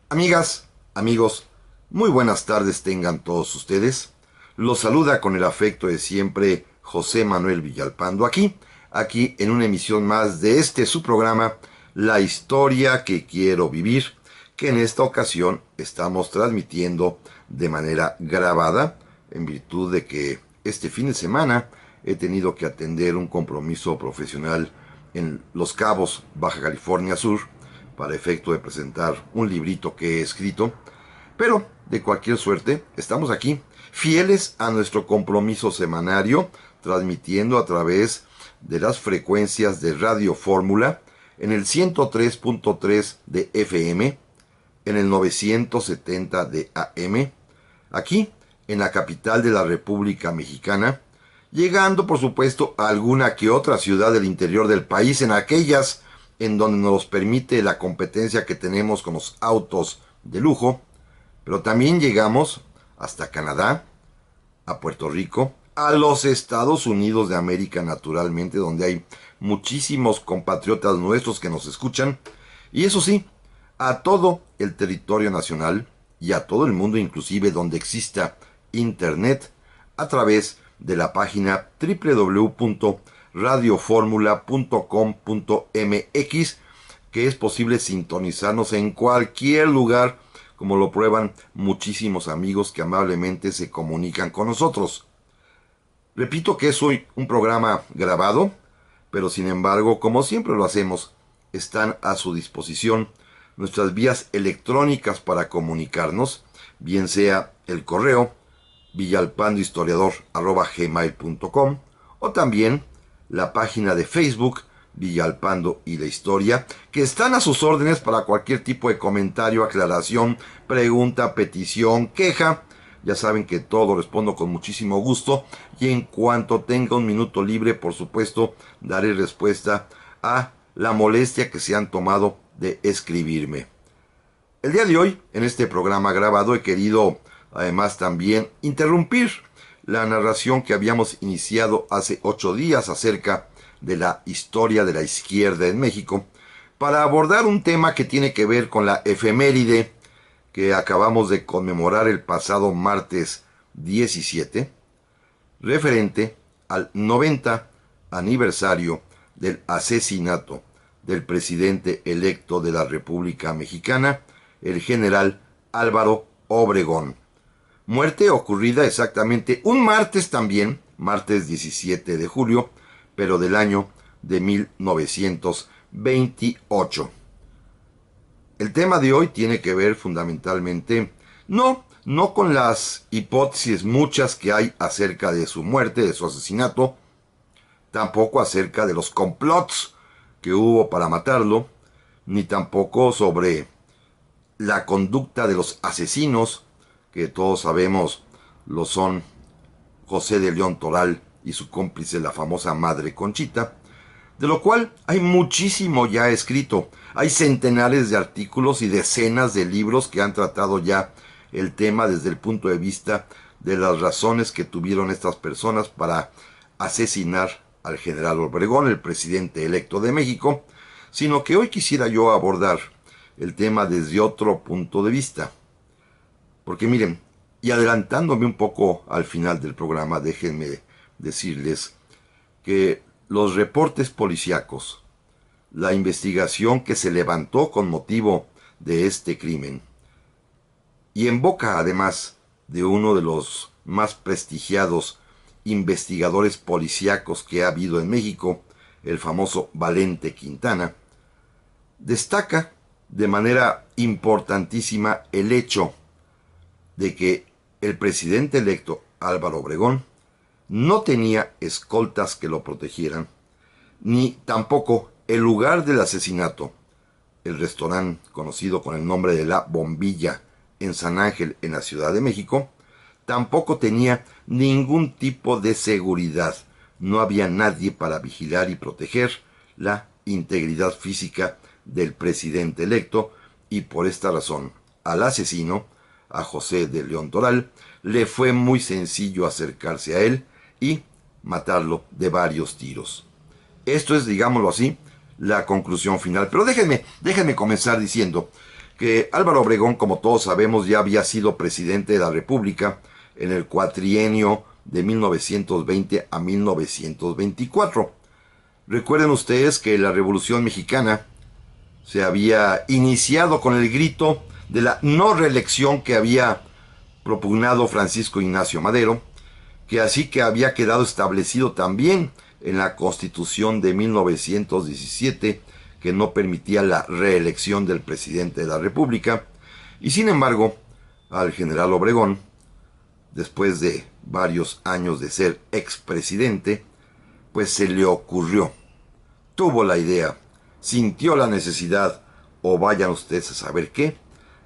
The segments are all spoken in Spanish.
Amigas, amigos, muy buenas tardes tengan todos ustedes. Los saluda con el afecto de siempre José Manuel Villalpando aquí en una emisión más de su programa, La historia que quiero vivir, que en esta ocasión estamos transmitiendo de manera grabada, en virtud de que este fin de semana he tenido que atender un compromiso profesional en Los Cabos, Baja California Sur, para efecto de presentar un librito que he escrito. Pero, de cualquier suerte, estamos aquí, fieles a nuestro compromiso semanario, transmitiendo a través de las frecuencias de Radio Fórmula en el 103.3 de FM, en el 970 de AM, aquí en la capital de la República Mexicana, llegando por supuesto a alguna que otra ciudad del interior del país, en aquellas en donde nos permite la competencia que tenemos con los autos de lujo, pero también llegamos hasta Canadá, a Puerto Rico, a los Estados Unidos de América naturalmente, donde hay muchísimos compatriotas nuestros que nos escuchan, y eso sí, a todo el territorio nacional y a todo el mundo, inclusive donde exista internet, a través de la página www.radioformula.com.mx, que es posible sintonizarnos en cualquier lugar, como lo prueban muchísimos amigos que amablemente se comunican con nosotros. Repito que es hoy un programa grabado, pero sin embargo, como siempre lo hacemos, están a su disposición nuestras vías electrónicas para comunicarnos, bien sea el correo villalpandohistoriador@gmail.com, o también la página de Facebook Villalpando y la Historia, que están a sus órdenes para cualquier tipo de comentario, aclaración, pregunta, petición, queja. Ya saben que todo respondo con muchísimo gusto, y en cuanto tenga un minuto libre, por supuesto, daré respuesta a la molestia que se han tomado de escribirme. El día de hoy, en este programa grabado, he querido además también interrumpir la narración que habíamos iniciado hace 8 días acerca de la historia de la izquierda en México, para abordar un tema que tiene que ver con la efeméride que acabamos de conmemorar el pasado martes 17, referente al 90 aniversario del asesinato del presidente electo de la República Mexicana, el general Álvaro Obregón. Muerte ocurrida exactamente un martes también, martes 17 de julio, pero del año de 1928. El tema de hoy tiene que ver fundamentalmente, no con las hipótesis muchas que hay acerca de su muerte, de su asesinato, tampoco acerca de los complots que hubo para matarlo, ni tampoco sobre la conducta de los asesinos, que todos sabemos lo son José de León Toral y su cómplice, la famosa Madre Conchita, de lo cual hay muchísimo ya escrito. Hay centenares de artículos y decenas de libros que han tratado ya el tema desde el punto de vista de las razones que tuvieron estas personas para asesinar al general Obregón, el presidente electo de México, sino que hoy quisiera yo abordar el tema desde otro punto de vista. Porque miren, y adelantándome un poco al final del programa, déjenme decirles que los reportes policíacos, la investigación que se levantó con motivo de este crimen, y en boca además de uno de los más prestigiados investigadores policíacos que ha habido en México, el famoso Valente Quintana, destaca de manera importantísima el hecho de que el presidente electo Álvaro Obregón no tenía escoltas que lo protegieran, ni tampoco el lugar del asesinato, el restaurante conocido con el nombre de La Bombilla en San Ángel, en la Ciudad de México, tampoco tenía ningún tipo de seguridad. No había nadie para vigilar y proteger la integridad física del presidente electo, y por esta razón al asesino, a José de León Toral, le fue muy sencillo acercarse a él y matarlo de varios tiros. Esto es, digámoslo así, la conclusión final. Pero déjenme comenzar diciendo que Álvaro Obregón, como todos sabemos, ya había sido presidente de la República en el cuatrienio de 1920 a 1924. Recuerden ustedes que la Revolución Mexicana se había iniciado con el grito de la no reelección que había propugnado Francisco Ignacio Madero, que así que había quedado establecido también en la Constitución de 1917, que no permitía la reelección del presidente de la República. Y sin embargo, al general Obregón, después de varios años de ser expresidente, pues se le ocurrió, tuvo la idea, sintió la necesidad, o vayan ustedes a saber qué,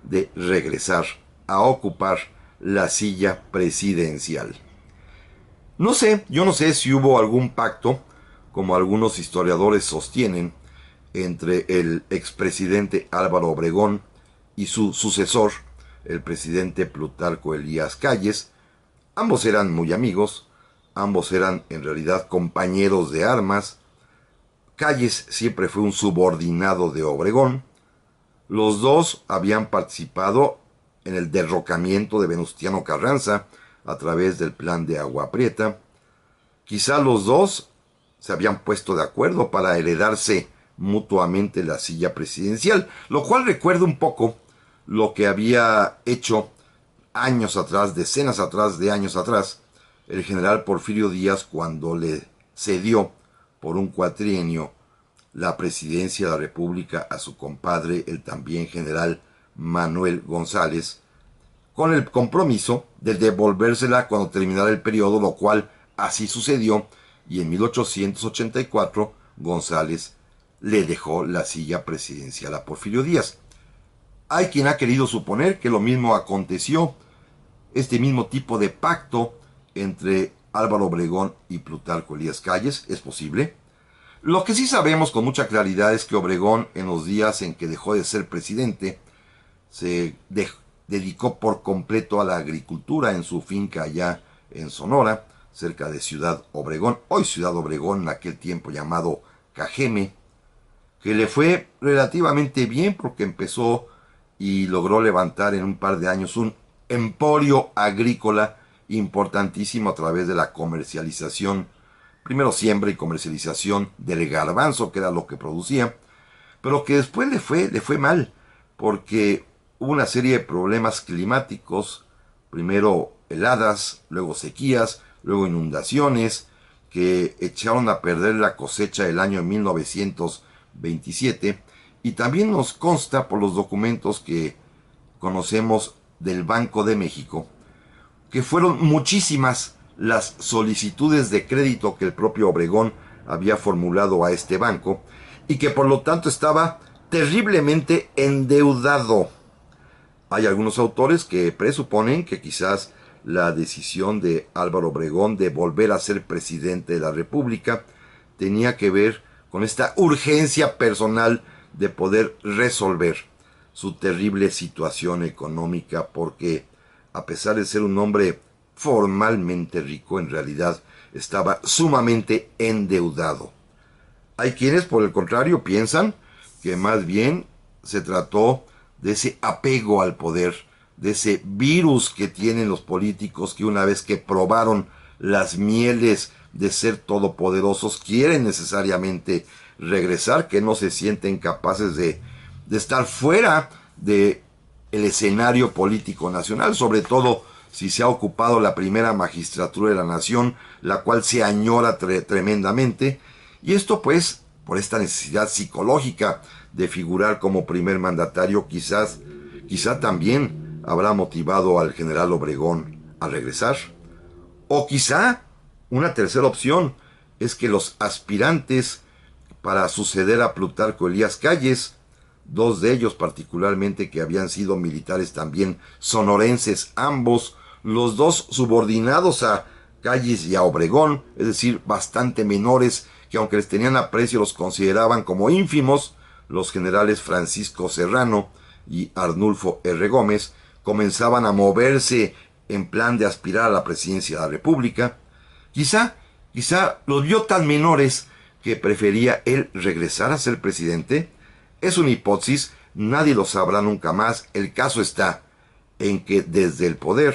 de regresar a ocupar la silla presidencial. No sé, yo no sé si hubo algún pacto, como algunos historiadores sostienen, entre el expresidente Álvaro Obregón y su sucesor, el presidente Plutarco Elías Calles. Ambos eran muy amigos, ambos eran en realidad compañeros de armas. Calles siempre fue un subordinado de Obregón. Los dos habían participado en el derrocamiento de Venustiano Carranza a través del plan de Agua Prieta. Quizá los dos se habían puesto de acuerdo para heredarse mutuamente la silla presidencial, lo cual recuerda un poco lo que había hecho años atrás, decenas de años atrás, el general Porfirio Díaz cuando le cedió por un cuatrienio la presidencia de la República a su compadre, el también general Manuel González, con el compromiso de devolvérsela cuando terminara el periodo, lo cual así sucedió, y en 1884 González le dejó la silla presidencial a Porfirio Díaz. Hay quien ha querido suponer que lo mismo aconteció, este mismo tipo de pacto entre Álvaro Obregón y Plutarco Elías Calles, es posible. Lo que sí sabemos con mucha claridad es que Obregón, en los días en que dejó de ser presidente, se dedicó por completo a la agricultura en su finca allá en Sonora, cerca de Ciudad Obregón, hoy Ciudad Obregón, en aquel tiempo llamado Cajeme, que le fue relativamente bien porque empezó y logró levantar en un par de años un emporio agrícola importantísimo a través de la comercialización, primero siembra y comercialización del garbanzo, que era lo que producía, pero que después le fue mal, porque hubo una serie de problemas climáticos, primero heladas, luego sequías, luego inundaciones, que echaron a perder la cosecha del año 1927, y también nos consta por los documentos que conocemos del Banco de México, que fueron muchísimas las solicitudes de crédito que el propio Obregón había formulado a este banco, y que por lo tanto estaba terriblemente endeudado. Hay algunos autores que presuponen que quizás la decisión de Álvaro Obregón de volver a ser presidente de la República tenía que ver con esta urgencia personal de poder resolver su terrible situación económica, porque a pesar de ser un hombre formalmente rico, en realidad estaba sumamente endeudado. Hay quienes, por el contrario, piensan que más bien se trató de ese apego al poder, de ese virus que tienen los políticos, que una vez que probaron las mieles de ser todopoderosos, quieren necesariamente regresar, que no se sienten capaces de estar fuera de el escenario político nacional, sobre todo si se ha ocupado la primera magistratura de la nación, la cual se añora tremendamente, y esto pues por esta necesidad psicológica de figurar como primer mandatario, quizá también habrá motivado al general Obregón a regresar. O quizá una tercera opción es que los aspirantes para suceder a Plutarco Elías Calles, dos de ellos particularmente que habían sido militares también sonorenses, ambos, los dos subordinados a Calles y a Obregón, es decir, bastante menores, que aunque les tenían aprecio los consideraban como ínfimos, los generales Francisco Serrano y Arnulfo R. Gómez comenzaban a moverse en plan de aspirar a la presidencia de la República. Quizá los vio tan menores que prefería él regresar a ser presidente. Es una hipótesis, nadie lo sabrá nunca más. El caso está en que desde el poder,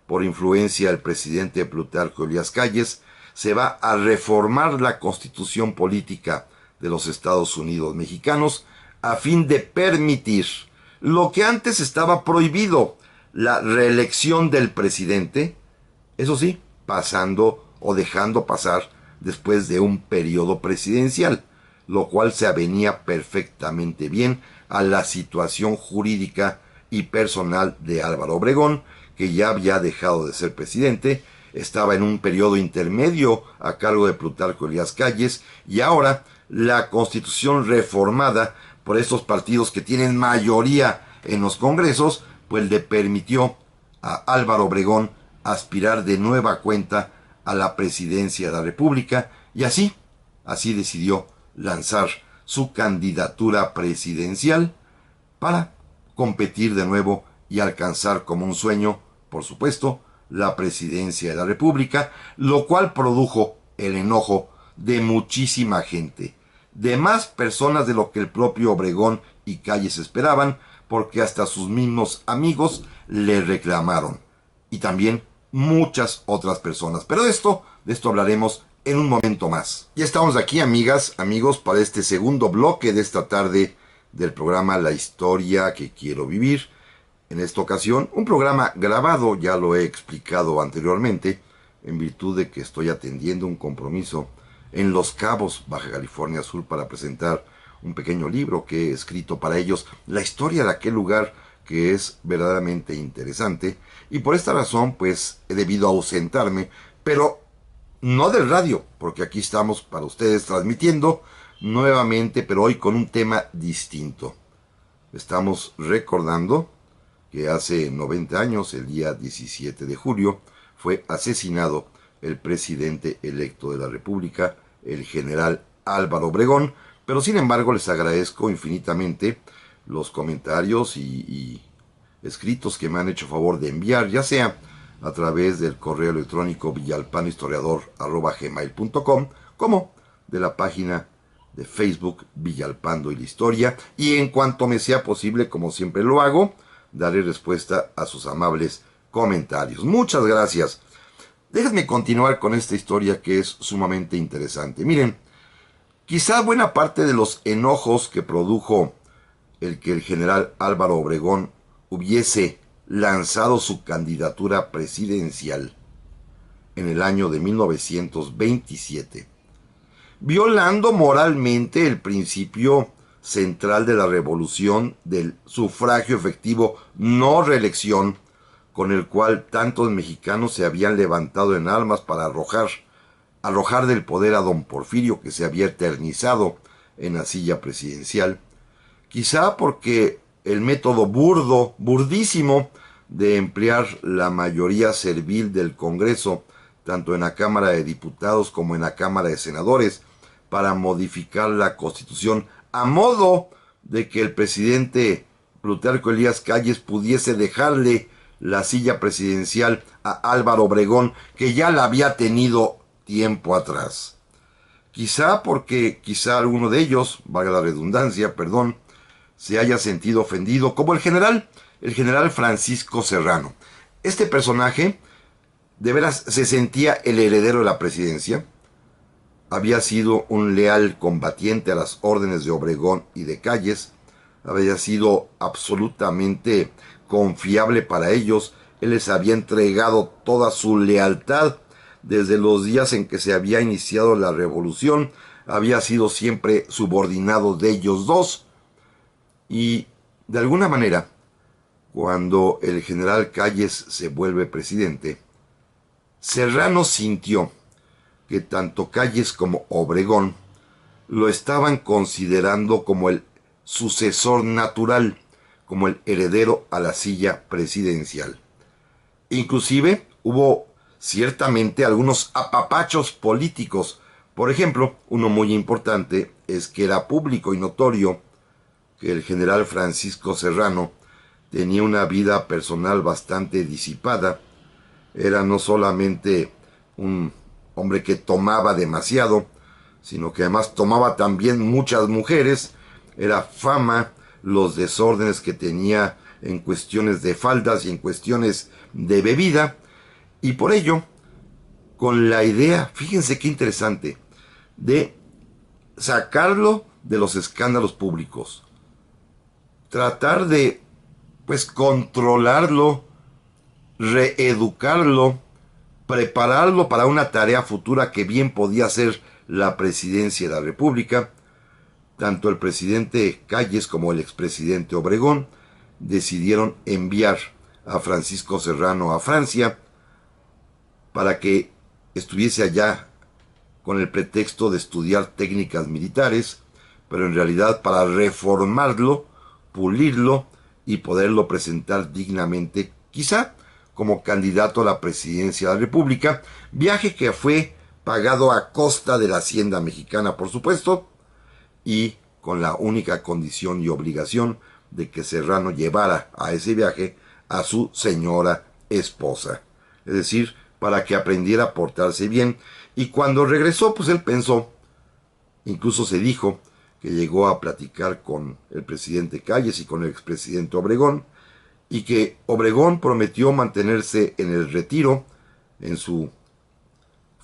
por influencia del presidente Plutarco Elías Calles, se va a reformar la constitución política de los Estados Unidos mexicanos a fin de permitir lo que antes estaba prohibido, la reelección del presidente, eso sí, pasando o dejando pasar después de un periodo presidencial, lo cual se avenía perfectamente bien a la situación jurídica y personal de Álvaro Obregón, que ya había dejado de ser presidente, estaba en un periodo intermedio a cargo de Plutarco Elías Calles, y ahora la constitución reformada por estos partidos que tienen mayoría en los congresos, pues le permitió a Álvaro Obregón aspirar de nueva cuenta a la presidencia de la República, y así decidió lanzar su candidatura presidencial para competir de nuevo y alcanzar como un sueño, por supuesto, la presidencia de la República, lo cual produjo el enojo de muchísima gente, de más personas de lo que el propio Obregón y Calles esperaban, porque hasta sus mismos amigos le reclamaron, y también muchas otras personas. Pero de esto hablaremos en un momento más. Ya estamos aquí, amigas, amigos, para este segundo bloque de esta tarde del programa La Historia que Quiero Vivir. En esta ocasión, un programa grabado, ya lo he explicado anteriormente, en virtud de que estoy atendiendo un compromiso en Los Cabos, Baja California Sur, para presentar un pequeño libro que he escrito para ellos, la historia de aquel lugar que es verdaderamente interesante, y por esta razón pues he debido ausentarme, pero no del radio, porque aquí estamos para ustedes transmitiendo nuevamente, pero hoy con un tema distinto. Estamos recordando que hace 90 años, el día 17 de julio, fue asesinado el presidente electo de la República, el general Álvaro Obregón, pero sin embargo les agradezco infinitamente los comentarios y escritos que me han hecho favor de enviar, ya sea a través del correo electrónico villalpanohistoriador@gmail.com, como de la página de Facebook Villalpando y la Historia, y en cuanto me sea posible, como siempre lo hago, daré respuesta a sus amables comentarios. Muchas gracias. Déjenme continuar con esta historia que es sumamente interesante. Miren, quizá buena parte de los enojos que produjo el que el general Álvaro Obregón hubiese lanzado su candidatura presidencial en el año de 1927, violando moralmente el principio central de la revolución del sufragio efectivo no reelección, con el cual tantos mexicanos se habían levantado en armas para arrojar del poder a don Porfirio, que se había eternizado en la silla presidencial, quizá porque el método burdísimo de emplear la mayoría servil del Congreso, tanto en la Cámara de Diputados como en la Cámara de Senadores, para modificar la Constitución a modo de que el presidente Plutarco Elías Calles pudiese dejarle la silla presidencial a Álvaro Obregón, que ya la había tenido tiempo atrás. Quizá alguno de ellos, valga la redundancia, se haya sentido ofendido, como el general Francisco Serrano. Este personaje de veras se sentía el heredero de la presidencia. Había sido un leal combatiente a las órdenes de Obregón y de Calles, había sido absolutamente confiable para ellos, él les había entregado toda su lealtad desde los días en que se había iniciado la revolución, había sido siempre subordinado de ellos dos, y de alguna manera, cuando el general Calles se vuelve presidente, Serrano sintió que tanto Calles como Obregón lo estaban considerando como el sucesor natural, como el heredero a la silla presidencial. Inclusive hubo ciertamente algunos apapachos políticos. Por ejemplo, uno muy importante es que era público y notorio que el general Francisco Serrano tenía una vida personal bastante disipada. Era no solamente un hombre que tomaba demasiado, sino que además tomaba también muchas mujeres. Era fama los desórdenes que tenía en cuestiones de faldas y en cuestiones de bebida, y por ello, con la idea, fíjense qué interesante, de sacarlo de los escándalos públicos, tratar de, pues, controlarlo, reeducarlo, prepararlo para una tarea futura que bien podía ser la presidencia de la República. Tanto el presidente Calles como el expresidente Obregón decidieron enviar a Francisco Serrano a Francia para que estuviese allá con el pretexto de estudiar técnicas militares, pero en realidad para reformarlo, pulirlo y poderlo presentar dignamente, quizá como candidato a la presidencia de la República, viaje que fue pagado a costa de la hacienda mexicana, por supuesto, y con la única condición y obligación de que Serrano llevara a ese viaje a su señora esposa. Es decir, para que aprendiera a portarse bien. Y cuando regresó, pues él pensó, incluso se dijo que llegó a platicar con el presidente Calles y con el expresidente Obregón, y que Obregón prometió mantenerse en el retiro en su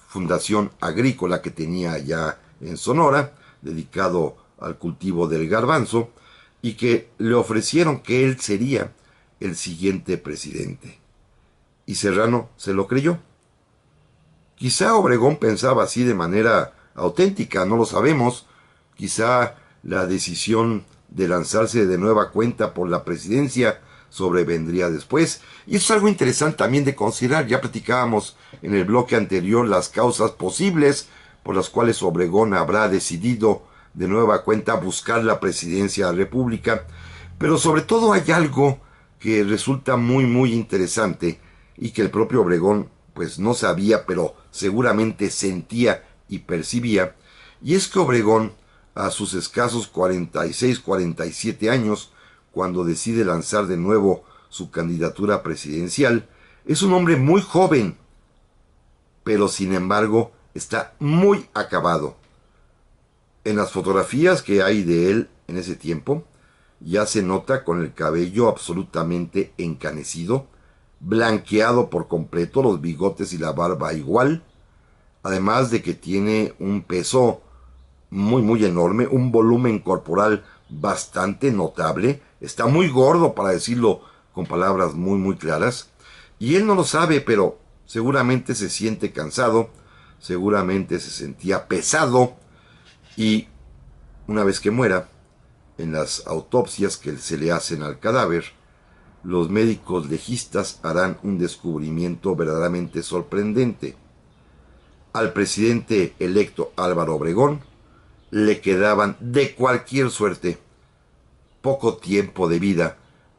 fundación agrícola que tenía allá en Sonora, dedicado al cultivo del garbanzo, y que le ofrecieron que él sería el siguiente presidente. Y Serrano se lo creyó. Quizá Obregón pensaba así de manera auténtica, no lo sabemos. Quizá la decisión de lanzarse de nueva cuenta por la presidencia sobrevendría después. Y eso es algo interesante también de considerar. Ya platicábamos en el bloque anterior las causas posibles por las cuales Obregón habrá decidido de nueva cuenta buscar la presidencia de la República. Pero sobre todo hay algo que resulta muy interesante y que el propio Obregón pues no sabía, pero seguramente sentía y percibía, y es que Obregón, a sus escasos 46, 47 años, cuando decide lanzar de nuevo su candidatura presidencial, es un hombre muy joven, pero sin embargo está muy acabado. En las fotografías que hay de él en ese tiempo, ya se nota con el cabello absolutamente encanecido, blanqueado por completo, los bigotes y la barba igual, además de que tiene un peso muy enorme, un volumen corporal bastante notable, está muy gordo para decirlo con palabras muy claras, y él no lo sabe, pero seguramente se siente cansado, seguramente se sentía pesado, y una vez que muera, en las autopsias que se le hacen al cadáver, los médicos legistas harán un descubrimiento verdaderamente sorprendente. Al presidente electo Álvaro Obregón le quedaban de cualquier suerte poco tiempo de vida,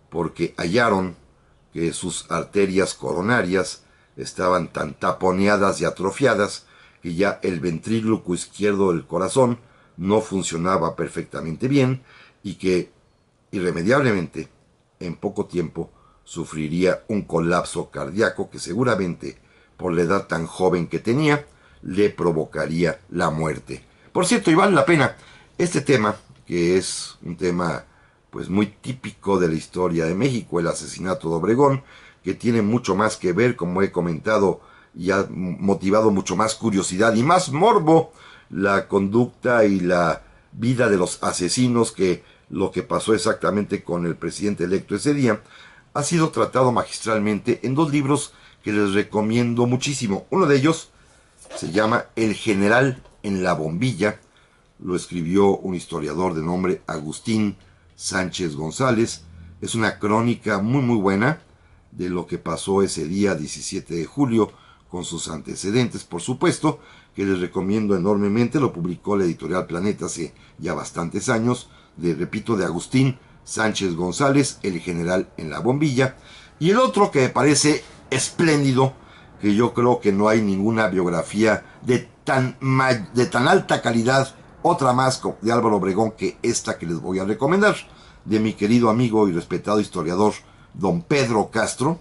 porque hallaron que sus arterias coronarias estaban tan taponeadas y atrofiadas que ya el ventrículo izquierdo del corazón no funcionaba perfectamente bien y que irremediablemente en poco tiempo sufriría un colapso cardíaco que seguramente por la edad tan joven que tenía le provocaría la muerte. Por cierto, y vale la pena, este tema, que es un tema pues muy típico de la historia de México, el asesinato de Obregón, que tiene mucho más que ver, como he comentado, y ha motivado mucho más curiosidad y más morbo la conducta y la vida de los asesinos que lo que pasó exactamente con el presidente electo ese día, ha sido tratado magistralmente en dos libros que les recomiendo muchísimo. Uno de ellos se llama El General en la Bombilla, lo escribió un historiador de nombre Agustín Sánchez González. Es una crónica muy buena de lo que pasó ese día 17 de julio, con sus antecedentes, por supuesto, que les recomiendo enormemente. Lo publicó la editorial Planeta hace ya bastantes años, repito, de Agustín Sánchez González, El General en la Bombilla. Y el otro que me parece espléndido, que yo creo que no hay ninguna biografía de tan alta calidad, otra más de Álvaro Obregón, que esta que les voy a recomendar, de mi querido amigo y respetado historiador don Pedro Castro,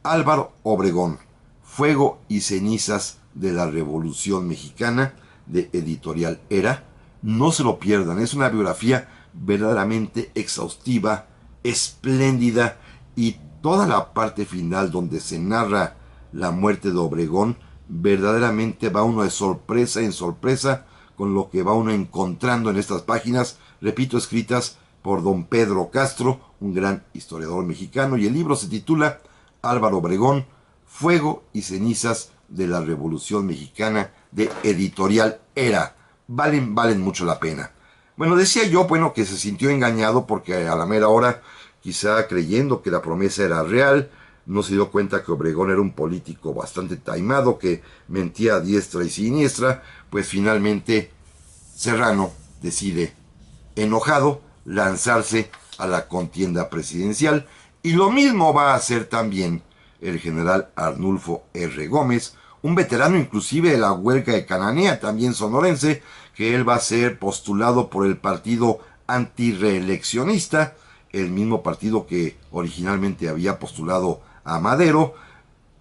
Álvaro Obregón, Fuego y cenizas de la Revolución Mexicana, de Editorial Era. No se lo pierdan, es una biografía verdaderamente exhaustiva, espléndida, y toda la parte final donde se narra la muerte de Obregón, verdaderamente va uno de sorpresa en sorpresa con lo que va uno encontrando en estas páginas, repito, escritas por don Pedro Castro, un gran historiador mexicano, y el libro se titula Álvaro Obregón, Fuego y cenizas de la Revolución Mexicana, de Editorial Era. Valen mucho la pena. Bueno, decía yo, bueno, que se sintió engañado porque a la mera hora, quizá creyendo que la promesa era real, no se dio cuenta que Obregón era un político bastante taimado, que mentía a diestra y siniestra, pues finalmente Serrano decide, enojado, lanzarse a la contienda presidencial, y lo mismo va a hacer también el general Arnulfo R. Gómez, un veterano inclusive de la huelga de Cananea, también sonorense, que él va a ser postulado por el partido antireeleccionista, el mismo partido que originalmente había postulado a Madero.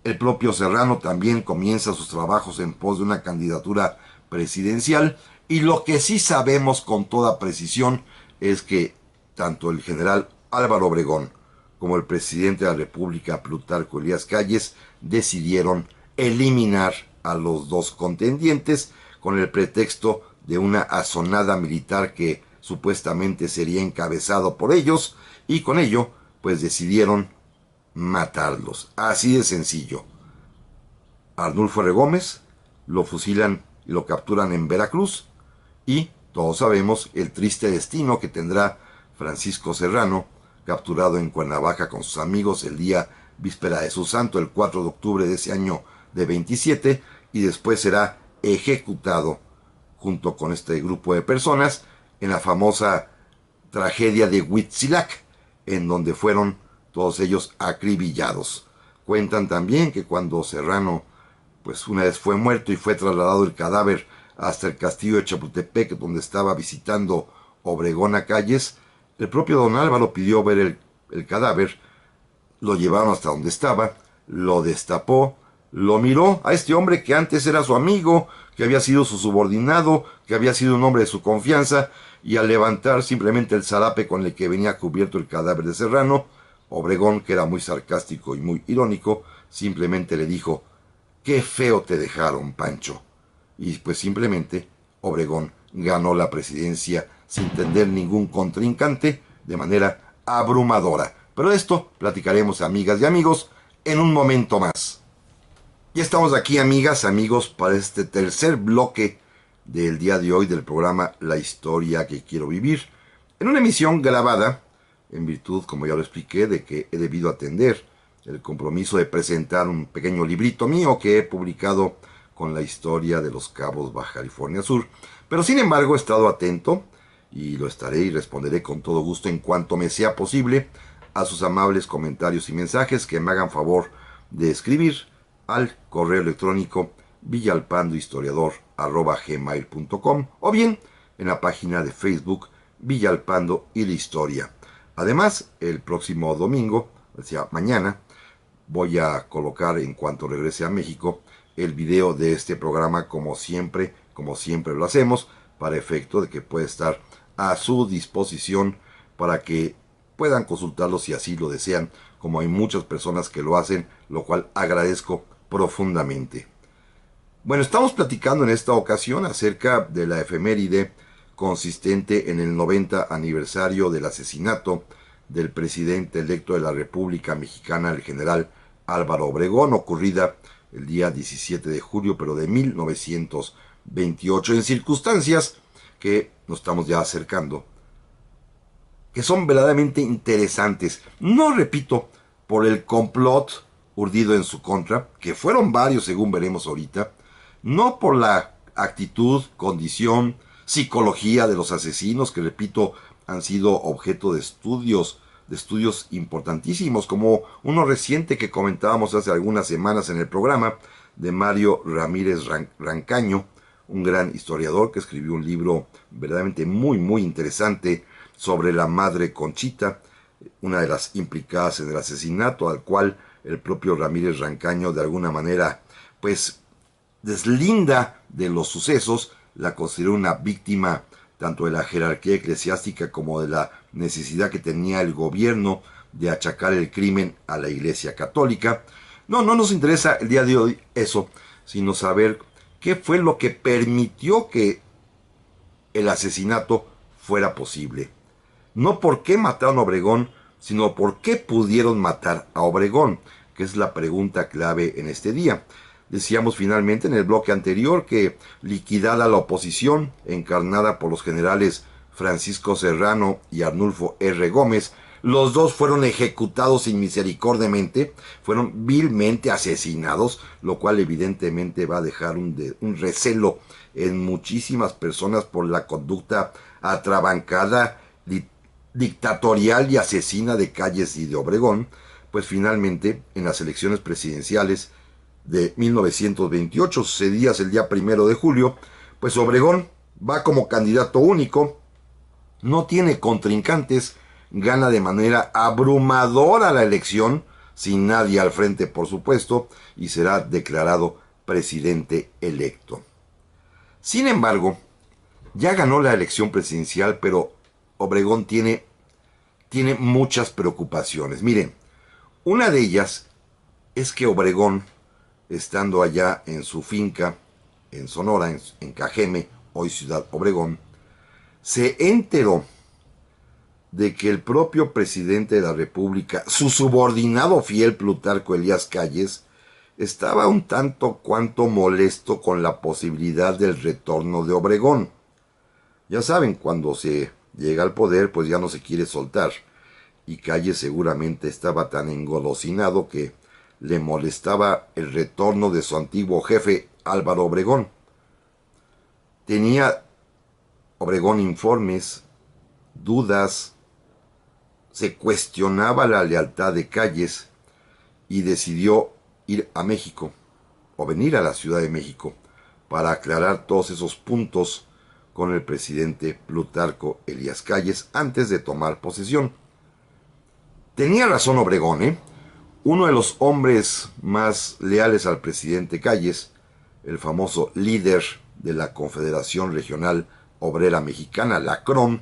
El propio Serrano también comienza sus trabajos en pos de una candidatura presidencial, y lo que sí sabemos con toda precisión es que tanto el general Álvaro Obregón como el presidente de la República, Plutarco Elías Calles, decidieron eliminar a los dos contendientes con el pretexto de una asonada militar que supuestamente sería encabezado por ellos, y con ello pues decidieron matarlos. Así de sencillo. Arnulfo R. Gómez lo fusilan y lo capturan en Veracruz, y todos sabemos el triste destino que tendrá Francisco Serrano, capturado en Cuernavaca con sus amigos el día víspera de su santo, el 4 de octubre de ese año de 27, y después será ejecutado junto con este grupo de personas en la famosa tragedia de Huitzilac, en donde fueron todos ellos acribillados. Cuentan también que cuando Serrano, pues una vez fue muerto y fue trasladado el cadáver hasta el castillo de Chapultepec, donde estaba visitando Obregón a Calles, el propio don Álvaro pidió ver el cadáver, lo llevaron hasta donde estaba, lo destapó, lo miró a este hombre que antes era su amigo, que había sido su subordinado, que había sido un hombre de su confianza, y al levantar simplemente el zarape con el que venía cubierto el cadáver de Serrano, Obregón, que era muy sarcástico y muy irónico, simplemente le dijo: «Qué feo te dejaron, Pancho». Y pues simplemente Obregón ganó la presidencia sin tener ningún contrincante, de manera abrumadora. Pero de esto platicaremos, amigas y amigos, en un momento más. Ya estamos aquí, amigas, amigos, para este tercer bloque del día de hoy del programa La Historia que Quiero Vivir, en una emisión grabada, en virtud, como ya lo expliqué, de que he debido atender el compromiso de presentar un pequeño librito mío que he publicado con la historia de los Cabos Baja California Sur. Pero sin embargo he estado atento, y lo estaré y responderé con todo gusto en cuanto me sea posible a sus amables comentarios y mensajes que me hagan favor de escribir al correo electrónico villalpandohistoriador@gmail.com, o bien en la página de Facebook Villalpando y la Historia. Además, el próximo domingo, o sea, mañana, voy a colocar, en cuanto regrese a México, el video de este programa, como siempre lo hacemos, para efecto de que pueda estar a su disposición para que puedan consultarlo si así lo desean, como hay muchas personas que lo hacen, lo cual agradezco profundamente. Bueno, estamos platicando en esta ocasión acerca de la efeméride consistente en el 90 aniversario del asesinato del presidente electo de la República Mexicana, el general Álvaro Obregón, ocurrida el día 17 de julio, pero de 1928, en circunstancias que nos estamos ya acercando, que son verdaderamente interesantes. No, repito, por el complot urdido en su contra, que fueron varios según veremos ahorita, no por la actitud, condición, psicología de los asesinos, que repito, han sido objeto de estudios importantísimos, como uno reciente que comentábamos hace algunas semanas en el programa, de Mario Ramírez Rancaño, un gran historiador que escribió un libro verdaderamente muy interesante sobre la madre Conchita, una de las implicadas en el asesinato, al cual el propio Ramírez Rancaño de alguna manera pues deslinda de los sucesos, la consideró una víctima tanto de la jerarquía eclesiástica como de la necesidad que tenía el gobierno de achacar el crimen a la Iglesia Católica. No nos interesa el día de hoy eso, sino saber qué fue lo que permitió que el asesinato fuera posible. No por qué mataron a Obregón, sino por qué pudieron matar a Obregón, que es la pregunta clave en este día. Decíamos finalmente en el bloque anterior que liquidada la oposición, encarnada por los generales Francisco Serrano y Arnulfo R. Gómez, los dos fueron ejecutados inmisericordiamente, fueron vilmente asesinados, lo cual evidentemente va a dejar un recelo en muchísimas personas por la conducta atrabancada, dictatorial y asesina de Calles y de Obregón. Pues finalmente en las elecciones presidenciales de 1928, sucedidas el día 1 de julio, pues Obregón va como candidato único, no tiene contrincantes, gana de manera abrumadora la elección, sin nadie al frente por supuesto, y será declarado presidente electo. Sin embargo, ya ganó la elección presidencial, pero Obregón tiene muchas preocupaciones. Miren, una de ellas es que Obregón, estando allá en su finca, en Sonora, en Cajeme, hoy Ciudad Obregón, se enteró de que el propio presidente de la República, su subordinado fiel Plutarco Elías Calles, estaba un tanto cuanto molesto con la posibilidad del retorno de Obregón. Ya saben, cuando se llega al poder, pues ya no se quiere soltar. Y Calles seguramente estaba tan engolosinado que le molestaba el retorno de su antiguo jefe Álvaro Obregón. Tenía Obregón informes, dudas, se cuestionaba la lealtad de Calles y decidió ir a México o venir a la Ciudad de México para aclarar todos esos puntos con el presidente Plutarco Elías Calles antes de tomar posesión. Tenía razón Obregón, ¿eh? Uno de los hombres más leales al presidente Calles, el famoso líder de la Confederación Regional Obrera Mexicana, la CROM,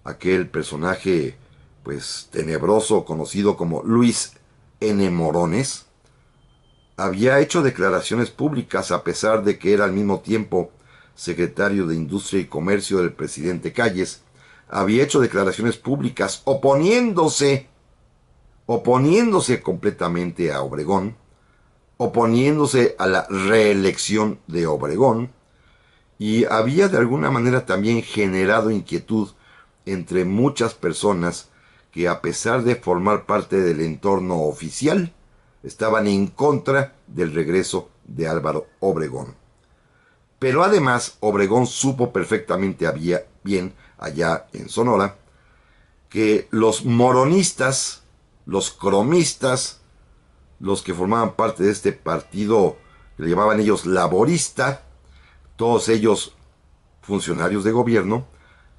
aquel personaje pues tenebroso conocido como Luis N. Morones, había hecho declaraciones públicas a pesar de que era al mismo tiempo secretario de Industria y Comercio del presidente Calles, había hecho declaraciones públicas oponiéndose completamente a Obregón, oponiéndose a la reelección de Obregón, y había de alguna manera también generado inquietud entre muchas personas que, a pesar de formar parte del entorno oficial, estaban en contra del regreso de Álvaro Obregón. Pero además Obregón supo perfectamente bien allá en Sonora que los moronistas, los cromistas, los que formaban parte de este partido que le llamaban ellos laborista, todos ellos funcionarios de gobierno,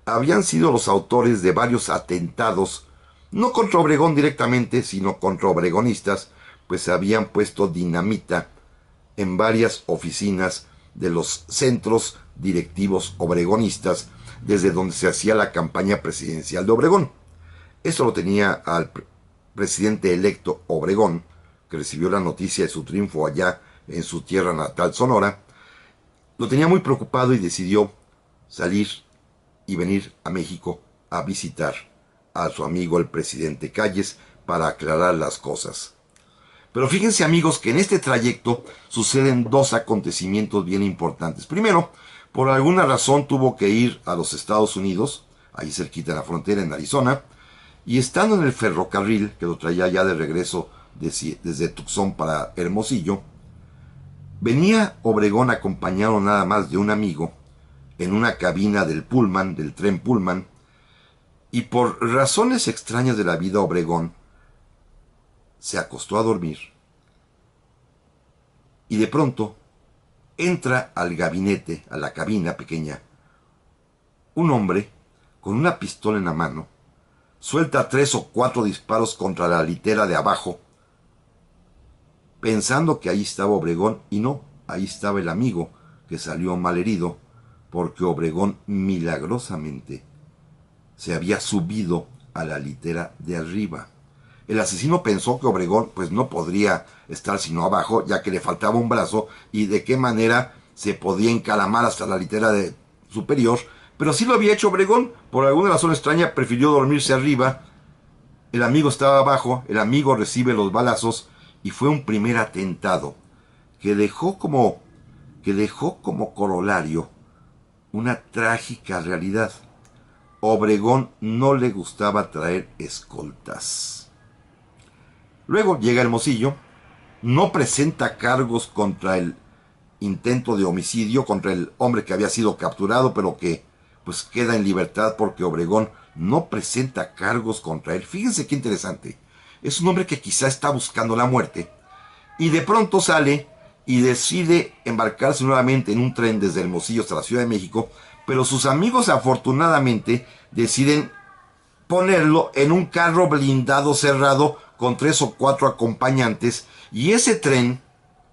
habían sido los autores de varios atentados, no contra Obregón directamente, sino contra obregonistas, pues habían puesto dinamita en varias oficinas de los centros directivos obregonistas, desde donde se hacía la campaña presidencial de Obregón. Esto lo tenía al presidente electo Obregón, que recibió la noticia de su triunfo allá en su tierra natal Sonora. Lo tenía muy preocupado y decidió salir y venir a México a visitar a su amigo el presidente Calles para aclarar las cosas. Pero fíjense, amigos, que en este trayecto suceden dos acontecimientos bien importantes. Primero, por alguna razón tuvo que ir a los Estados Unidos, ahí cerquita de la frontera en Arizona, y estando en el ferrocarril que lo traía ya de regreso desde Tucson para Hermosillo, venía Obregón acompañado nada más de un amigo en una cabina del Pullman, del tren Pullman, y por razones extrañas de la vida Obregón se acostó a dormir y de pronto entra al gabinete, a la cabina pequeña, un hombre con una pistola en la mano, suelta 3 o 4 disparos contra la litera de abajo, pensando que ahí estaba Obregón, y no, ahí estaba el amigo que salió malherido porque Obregón milagrosamente se había subido a la litera de arriba. El asesino pensó que Obregón pues no podría estar sino abajo, ya que le faltaba un brazo, y de qué manera se podía encalamar hasta la litera superior, pero sí lo había hecho Obregón. Por alguna razón extraña prefirió dormirse arriba. El amigo estaba abajo, el amigo recibe los balazos, y fue un primer atentado que dejó como corolario una trágica realidad. Obregón no le gustaba traer escoltas. Luego llega Hermosillo, no presenta cargos contra el intento de homicidio, contra el hombre que había sido capturado, pero que pues queda en libertad porque Obregón no presenta cargos contra él. Fíjense qué interesante. Es un hombre que quizá está buscando la muerte y de pronto sale y decide embarcarse nuevamente en un tren desde Hermosillo hasta la Ciudad de México, pero sus amigos afortunadamente deciden ponerlo en un carro blindado cerrado con 3 o 4 acompañantes, y ese tren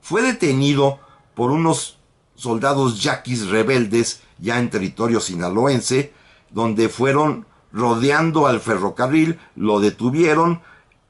fue detenido por unos soldados yaquis rebeldes ya en territorio sinaloense, donde fueron rodeando al ferrocarril, lo detuvieron,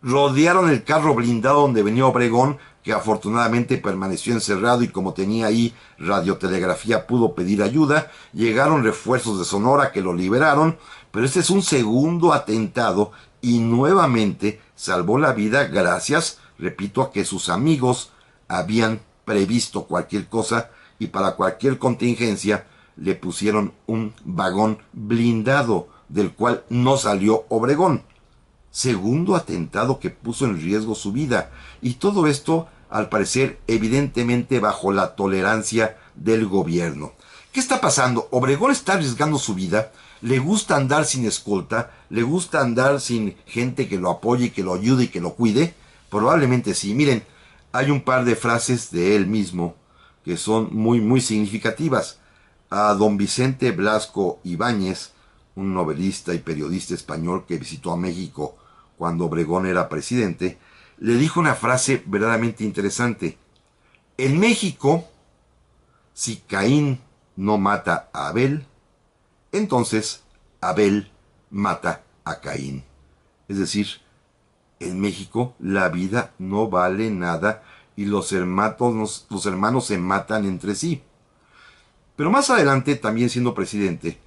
rodearon el carro blindado donde venía Obregón, que afortunadamente permaneció encerrado y como tenía ahí radiotelegrafía pudo pedir ayuda. Llegaron refuerzos de Sonora que lo liberaron, pero este es un segundo atentado y nuevamente salvó la vida gracias, repito, a que sus amigos habían previsto cualquier cosa y para cualquier contingencia le pusieron un vagón blindado del cual no salió Obregón. Segundo atentado que puso en riesgo su vida, y todo esto al parecer evidentemente bajo la tolerancia del gobierno. ¿Qué está pasando? Obregón está arriesgando su vida, le gusta andar sin escolta, le gusta andar sin gente que lo apoye, que lo ayude y que lo cuide. Probablemente sí. Miren, hay un par de frases de él mismo que son muy muy significativas. A don Vicente Blasco Ibáñez, un novelista y periodista español que visitó a México cuando Obregón era presidente, le dijo una frase verdaderamente interesante. En México, si Caín no mata a Abel, entonces Abel mata a Caín. Es decir, en México la vida no vale nada y los hermanos se matan entre sí. Pero más adelante, también siendo presidente,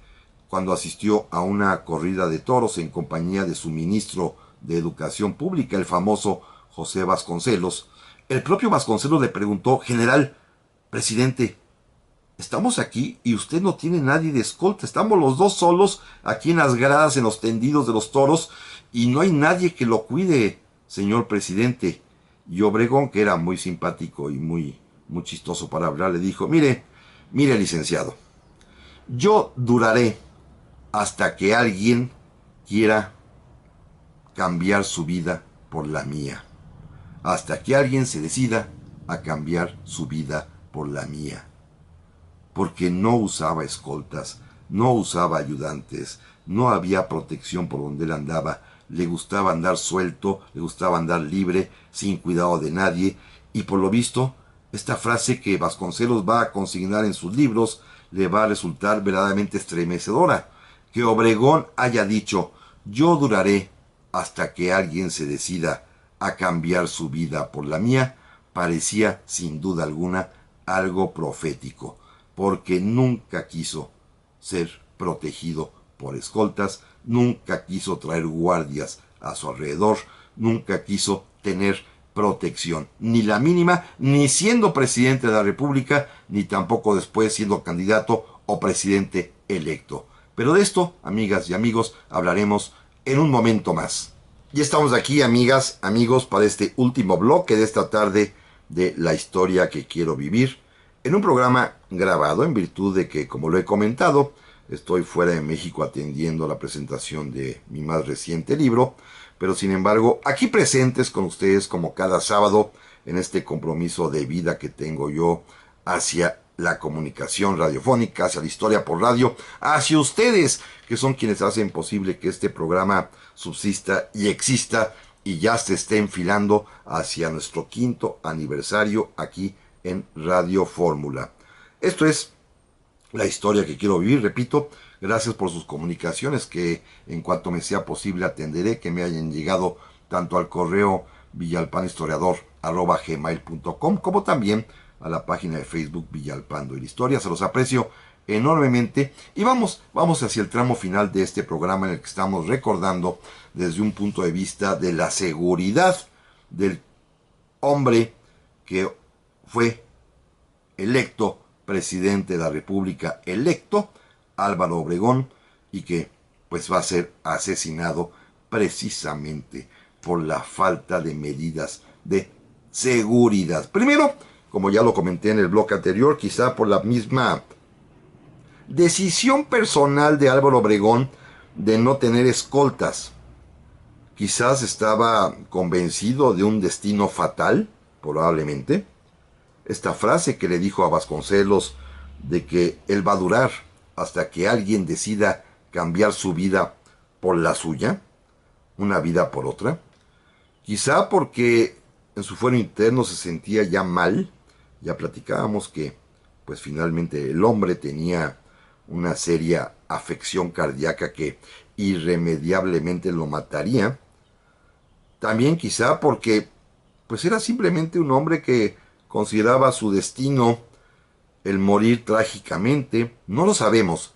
cuando asistió a una corrida de toros en compañía de su ministro de Educación Pública, el famoso José Vasconcelos, el propio Vasconcelos le preguntó: general, presidente, estamos aquí y usted no tiene nadie de escolta, estamos los dos solos aquí en las gradas, en los tendidos de los toros, y no hay nadie que lo cuide, señor presidente. Y Obregón, que era muy simpático y muy chistoso para hablar, le dijo: mire, licenciado, yo duraré hasta que alguien quiera cambiar su vida por la mía. Hasta que alguien se decida a cambiar su vida por la mía. Porque no usaba escoltas, no usaba ayudantes, no había protección por donde él andaba. Le gustaba andar suelto, le gustaba andar libre, sin cuidado de nadie. Y por lo visto, esta frase que Vasconcelos va a consignar en sus libros le va a resultar verdaderamente estremecedora. Que Obregón haya dicho: yo duraré hasta que alguien se decida a cambiar su vida por la mía, parecía sin duda alguna algo profético, porque nunca quiso ser protegido por escoltas, nunca quiso traer guardias a su alrededor, nunca quiso tener protección, ni la mínima, ni siendo presidente de la República, ni tampoco después siendo candidato o presidente electo. Pero de esto, amigas y amigos, hablaremos en un momento más. Ya estamos aquí, amigas, amigos, para este último bloque de esta tarde de La Historia que Quiero Vivir, en un programa grabado en virtud de que, como lo he comentado, estoy fuera de México atendiendo la presentación de mi más reciente libro, pero sin embargo, aquí presentes con ustedes como cada sábado en este compromiso de vida que tengo yo hacia la comunicación radiofónica, hacia la historia por radio, hacia ustedes, que son quienes hacen posible que este programa subsista y exista y ya se esté enfilando hacia nuestro 5º aniversario aquí en Radio Fórmula. Esto es la historia que quiero vivir. Repito, gracias por sus comunicaciones que en cuanto me sea posible atenderé, que me hayan llegado tanto al correo villalpanhistoriador@gmail.com como también a la página de Facebook Villalpando y la Historia. Se los aprecio enormemente y vamos hacia el tramo final de este programa en el que estamos recordando desde un punto de vista de la seguridad del hombre que fue electo presidente de la República, electo Álvaro Obregón, y que pues va a ser asesinado precisamente por la falta de medidas de seguridad. Primero, como ya lo comenté en el bloque anterior, quizá por la misma decisión personal de Álvaro Obregón de no tener escoltas. Quizás estaba convencido de un destino fatal, probablemente. Esta frase que le dijo a Vasconcelos de que él va a durar hasta que alguien decida cambiar su vida por la suya, una vida por otra. Quizá porque en su fuero interno se sentía ya mal. Ya platicábamos que pues finalmente el hombre tenía una seria afección cardíaca que irremediablemente lo mataría. También quizá porque pues era simplemente un hombre que consideraba su destino el morir trágicamente. No lo sabemos.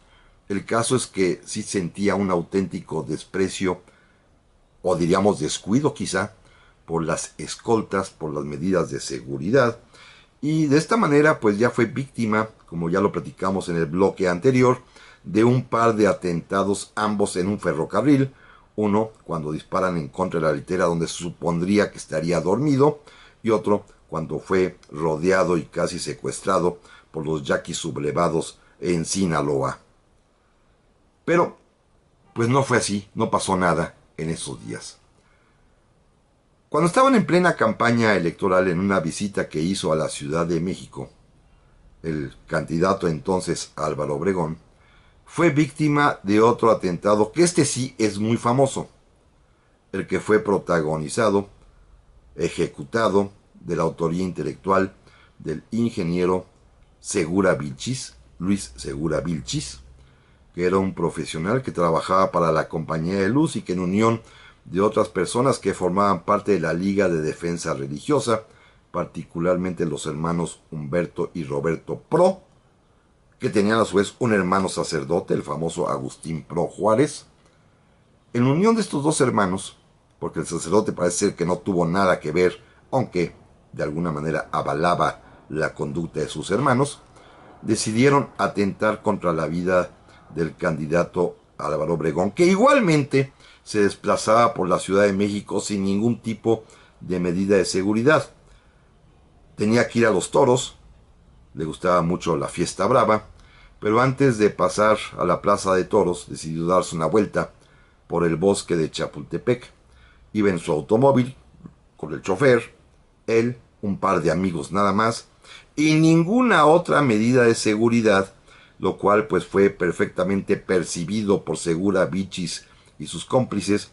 El caso es que sí sentía un auténtico desprecio, o diríamos descuido quizá, por las escoltas, por las medidas de seguridad. Y de esta manera pues ya fue víctima, como ya lo platicamos en el bloque anterior, de un par de atentados, ambos en un ferrocarril. Uno cuando disparan en contra de la litera donde se supondría que estaría dormido, y otro cuando fue rodeado y casi secuestrado por los yaquis sublevados en Sinaloa. Pero pues no fue así, no pasó nada en esos días. Cuando estaban en plena campaña electoral en una visita que hizo a la Ciudad de México, el candidato entonces Álvaro Obregón fue víctima de otro atentado que este sí es muy famoso, el que fue protagonizado, ejecutado de la autoría intelectual del ingeniero Segura Vilchis, Luis Segura Vilchis, que era un profesional que trabajaba para la Compañía de Luz y que en unión de otras personas que formaban parte de la Liga de Defensa Religiosa, particularmente los hermanos Humberto y Roberto Pro, que tenían a su vez un hermano sacerdote, el famoso Agustín Pro Juárez. En unión de estos dos hermanos, porque el sacerdote parece ser que no tuvo nada que ver, aunque de alguna manera avalaba la conducta de sus hermanos, decidieron atentar contra la vida del candidato Álvaro Obregón, que igualmente se desplazaba por la Ciudad de México sin ningún tipo de medida de seguridad. Tenía que ir a los toros, le gustaba mucho la fiesta brava, pero antes de pasar a la plaza de toros decidió darse una vuelta por el bosque de Chapultepec. Iba en su automóvil con el chofer, él, un par de amigos nada más, y ninguna otra medida de seguridad, lo cual pues fue perfectamente percibido por Segura Vilchis y sus cómplices,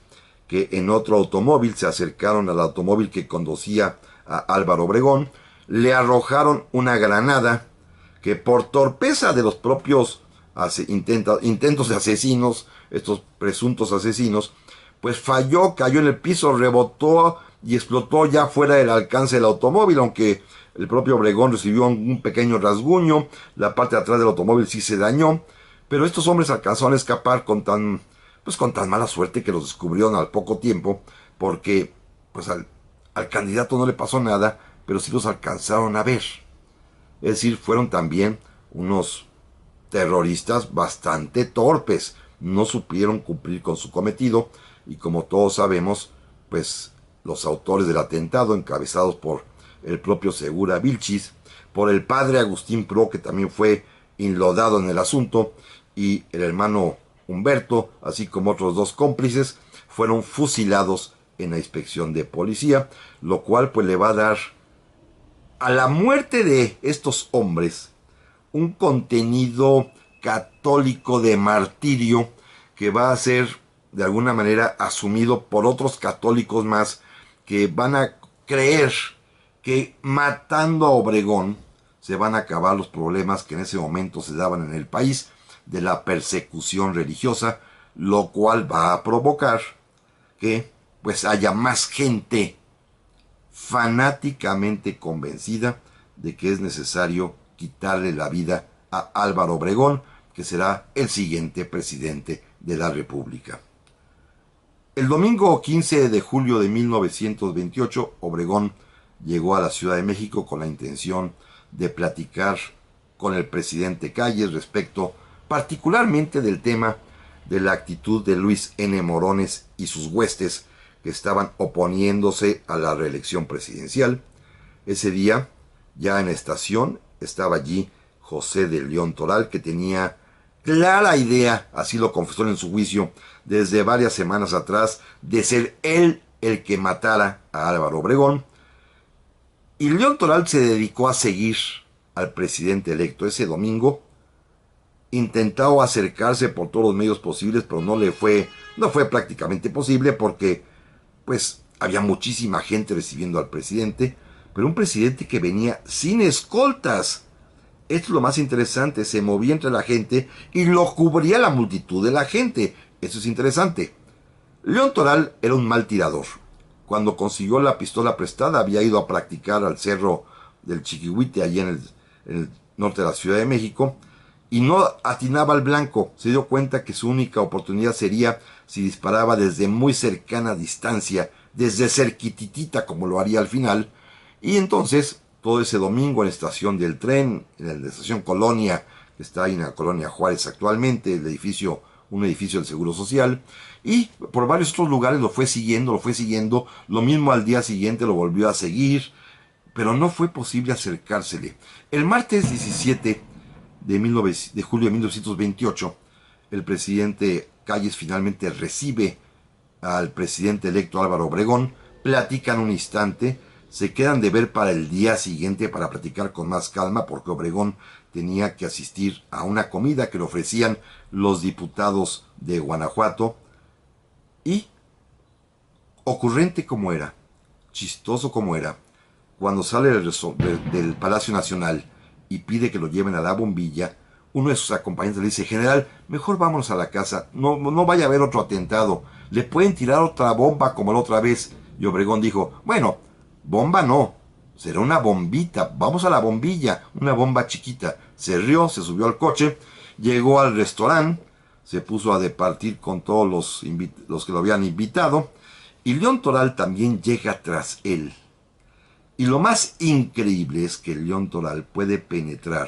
que en otro automóvil se acercaron al automóvil que conducía a Álvaro Obregón, le arrojaron una granada que por torpeza de los propios intentos de asesinos, estos presuntos asesinos, pues falló, cayó en el piso, rebotó y explotó ya fuera del alcance del automóvil, aunque el propio Obregón recibió un pequeño rasguño, la parte de atrás del automóvil sí se dañó, pero estos hombres alcanzaron a escapar con tan mala suerte que los descubrieron al poco tiempo, porque pues al candidato no le pasó nada, pero sí los alcanzaron a ver. Es decir, fueron también unos terroristas bastante torpes, no supieron cumplir con su cometido, y como todos sabemos, pues los autores del atentado, encabezados por el propio Segura Vilchis, por el padre Agustín Pro, que también fue enlodado en el asunto, y el hermano Humberto, así como otros dos cómplices, fueron fusilados en la inspección de policía, lo cual pues le va a dar a la muerte de estos hombres un contenido católico de martirio que va a ser de alguna manera asumido por otros católicos más, que van a creer que matando a Obregón se van a acabar los problemas que en ese momento se daban en el país de la persecución religiosa, lo cual va a provocar que pues haya más gente fanáticamente convencida de que es necesario quitarle la vida a Álvaro Obregón, que será el siguiente presidente de la República. El domingo 15 de julio de 1928, Obregón llegó a la Ciudad de México con la intención de platicar con el presidente Calles respecto particularmente del tema de la actitud de Luis N. Morones y sus huestes que estaban oponiéndose a la reelección presidencial. Ese día, ya en la estación, estaba allí José de León Toral, que tenía clara idea, así lo confesó en su juicio, desde varias semanas atrás, de ser él el que matara a Álvaro Obregón. Y León Toral se dedicó a seguir al presidente electo ese domingo. Intentó acercarse por todos los medios posibles, pero no fue prácticamente posible porque pues había muchísima gente recibiendo al presidente, pero un presidente que venía sin escoltas. Esto es lo más interesante, se movía entre la gente y lo cubría la multitud de la gente. Eso es interesante. León Toral era un mal tirador. Cuando consiguió la pistola prestada había ido a practicar al cerro del Chiquihuite, allí en el norte de la Ciudad de México, y no atinaba al blanco. Se dio cuenta que su única oportunidad sería si disparaba desde muy cercana distancia, desde cerquititita como lo haría al final. Y entonces, todo ese domingo en la estación del tren, en la estación Colonia, que está ahí en la Colonia Juárez actualmente, un edificio del Seguro Social, y por varios otros lugares lo fue siguiendo, lo mismo al día siguiente lo volvió a seguir, pero no fue posible acercársele. El martes 17 de julio de 1928, el presidente Calles finalmente recibe al presidente electo Álvaro Obregón, platican un instante, se quedan de ver para el día siguiente para platicar con más calma porque Obregón tenía que asistir a una comida que le ofrecían los diputados de Guanajuato. Y ocurrente como era, chistoso como era, cuando sale del Palacio Nacional y pide que lo lleven a la bombilla, uno de sus acompañantes le dice: general, mejor vámonos a la casa, no vaya a haber otro atentado, le pueden tirar otra bomba como la otra vez. Y Obregón dijo: bueno, bomba no, será una bombita, vamos a la bombilla, una bomba chiquita. Se rió, se subió al coche, llegó al restaurante, se puso a departir con todos los que lo habían invitado, y León Toral también llega tras él. Y lo más increíble es que León Toral puede penetrar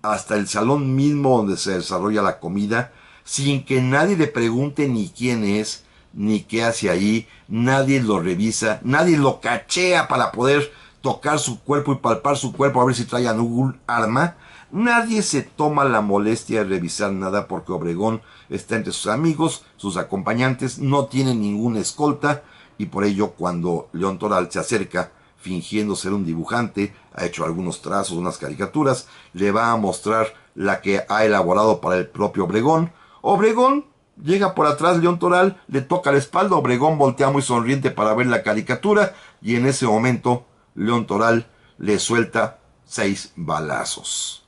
hasta el salón mismo donde se desarrolla la comida sin que nadie le pregunte ni quién es, ni qué hace ahí, nadie lo revisa, nadie lo cachea para poder tocar su cuerpo y palpar su cuerpo a ver si trae algún arma. Nadie se toma la molestia de revisar nada porque Obregón está entre sus amigos, sus acompañantes, no tiene ninguna escolta, y por ello cuando León Toral se acerca fingiendo ser un dibujante, ha hecho algunos trazos, unas caricaturas, le va a mostrar la que ha elaborado para el propio Obregón. Obregón llega por atrás, León Toral le toca la espalda, Obregón voltea muy sonriente para ver la caricatura, y en ese momento León Toral le suelta 6 balazos.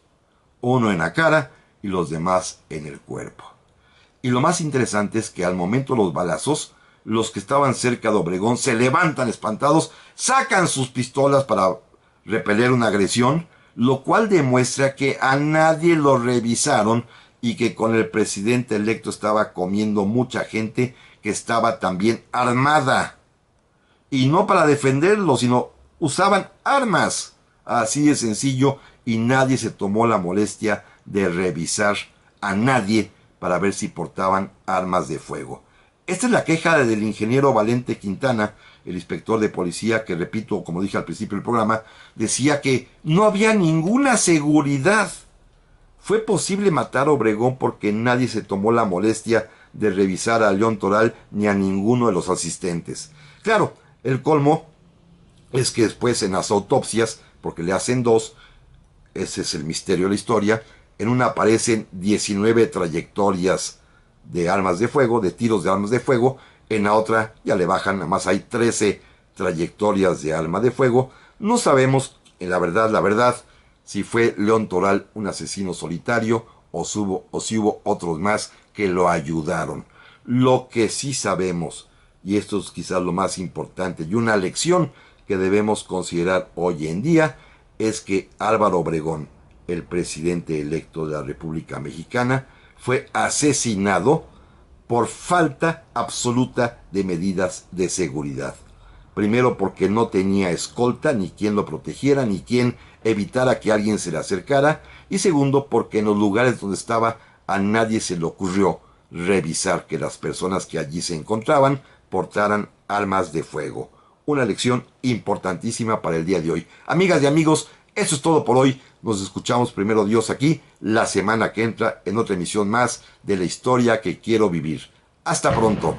Uno en la cara y los demás en el cuerpo. Y lo más interesante es que al momento de los balazos, los que estaban cerca de Obregón se levantan espantados, sacan sus pistolas para repeler una agresión, lo cual demuestra que a nadie lo revisaron y que con el presidente electo estaba comiendo mucha gente que estaba también armada. Y no para defenderlo, sino usaban armas. Así de sencillo, y nadie se tomó la molestia de revisar a nadie para ver si portaban armas de fuego. Esta es la queja del ingeniero Valente Quintana, el inspector de policía, que repito, como dije al principio del programa, decía que no había ninguna seguridad. Fue posible matar a Obregón porque nadie se tomó la molestia de revisar a León Toral ni a ninguno de los asistentes. Claro, el colmo es que después en las autopsias, porque le hacen 2, ese es el misterio de la historia, en una aparecen 19 trayectorias de armas de fuego, de tiros de armas de fuego, en la otra ya le bajan, nada más hay 13 trayectorias de arma de fuego. No sabemos, en la verdad, si fue León Toral un asesino solitario o si hubo otros más que lo ayudaron. Lo que sí sabemos, y esto es quizás lo más importante y una lección que debemos considerar hoy en día, es que Álvaro Obregón, el presidente electo de la República Mexicana, fue asesinado por falta absoluta de medidas de seguridad. Primero porque no tenía escolta, ni quien lo protegiera, ni quien evitara que alguien se le acercara. Y segundo porque en los lugares donde estaba a nadie se le ocurrió revisar que las personas que allí se encontraban portaran armas de fuego. Una lección importantísima para el día de hoy. Amigas y amigos, eso es todo por hoy. Nos escuchamos primero Dios aquí la semana que entra en otra emisión más de la historia que quiero vivir. Hasta pronto.